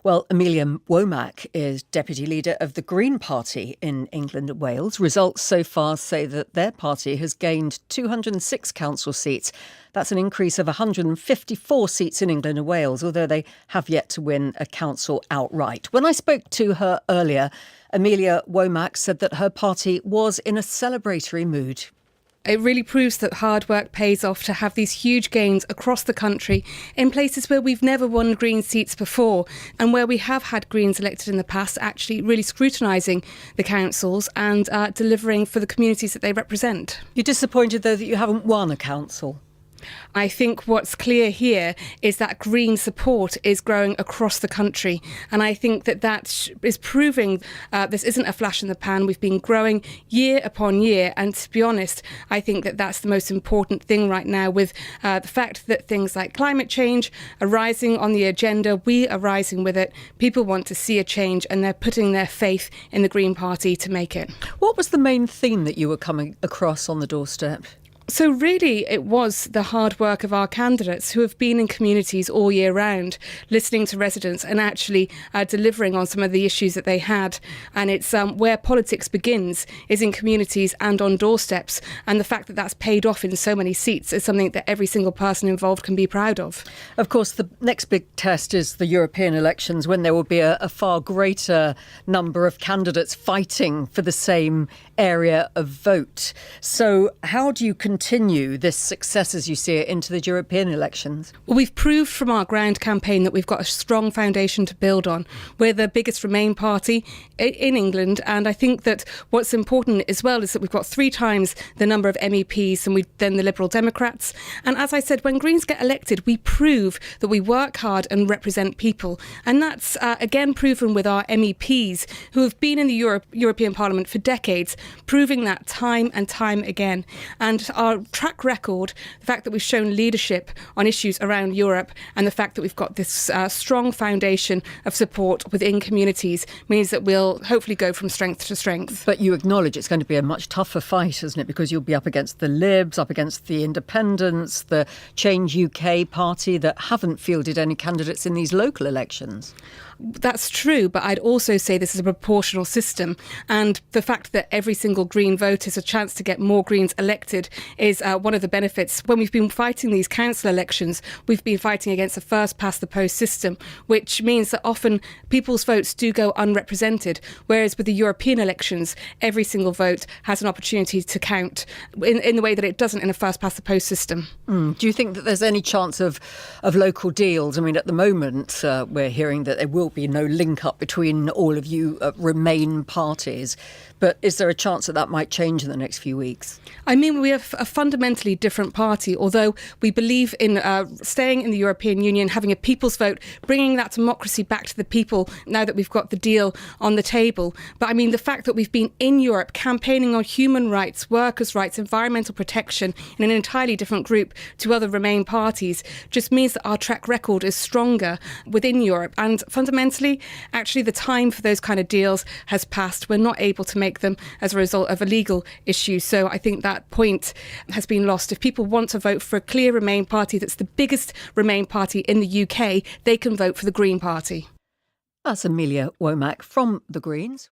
Well, Amelia Womack is deputy leader of the Green Party in England and Wales. Results so far say that their party has gained 206 council seats. That's an increase of 154 seats in England and Wales, although they have yet to win a council outright. When I spoke to her earlier, Amelia Womack said that her party was in a celebratory mood. It really proves that hard work pays off to have these huge gains across the country in places where we've never won Green seats before and where we have had Greens elected in the past, actually really scrutinising the councils and delivering for the communities that they represent. You're disappointed, though, that you haven't won a council? I think what's clear here is that Green support is growing across the country. And I think that is proving this isn't a flash in the pan. We've been growing year upon year. And to be honest, I think that that's the most important thing right now with the fact that things like climate change are rising on the agenda. We are rising with it. People want to see a change and they're putting their faith in the Green Party to make it. What was the main theme that you were coming across on the doorstep? So really, it was the hard work of our candidates who have been in communities all year round, listening to residents and actually delivering on some of the issues that they had. And it's where politics begins, is in communities and on doorsteps. And the fact that that's paid off in so many seats is something that every single person involved can be proud of. Of course, the next big test is the European elections, when there will be a far greater number of candidates fighting for the same area of vote. So how do you continue this success as you see it into the European elections? Well, we've proved from our ground campaign that we've got a strong foundation to build on. We're the biggest Remain party in England, and I think that what's important as well is that we've got 3 times the number of MEPs than the Liberal Democrats. And as I said, when Greens get elected, we prove that we work hard and represent people. And that's again proven with our MEPs who have been in the European Parliament for decades, proving that time and time again. And our track record, the fact that we've shown leadership on issues around Europe and the fact that we've got this strong foundation of support within communities means that we'll hopefully go from strength to strength. But you acknowledge it's going to be a much tougher fight, isn't it? Because you'll be up against the Libs, up against the Independents, the Change UK party that haven't fielded any candidates in these local elections. That's true, but I'd also say this is a proportional system, and the fact that every single Green vote is a chance to get more Greens elected is one of the benefits. When we've been fighting these council elections, we've been fighting against a first-past-the-post system, which means that often people's votes do go unrepresented, whereas with the European elections, every single vote has an opportunity to count in the way that it doesn't in a first-past-the-post system. Do you think that there's any chance of local deals? I mean, at the moment, we're hearing that there will be no link up between all of you Remain parties. But is there a chance that that might change in the next few weeks? I mean, we have a fundamentally different party, although we believe in staying in the European Union, having a people's vote, bringing that democracy back to the people now that we've got the deal on the table. But I mean, the fact that we've been in Europe campaigning on human rights, workers' rights, environmental protection in an entirely different group to other Remain parties just means that our track record is stronger within Europe. And fundamentally, actually, the time for those kind of deals has passed. We're not able to make them as a result of a legal issue. So I think that point has been lost. If people want to vote for a clear Remain party that's the biggest Remain party in the UK, they can vote for the Green Party. That's Amelia Womack from the Greens.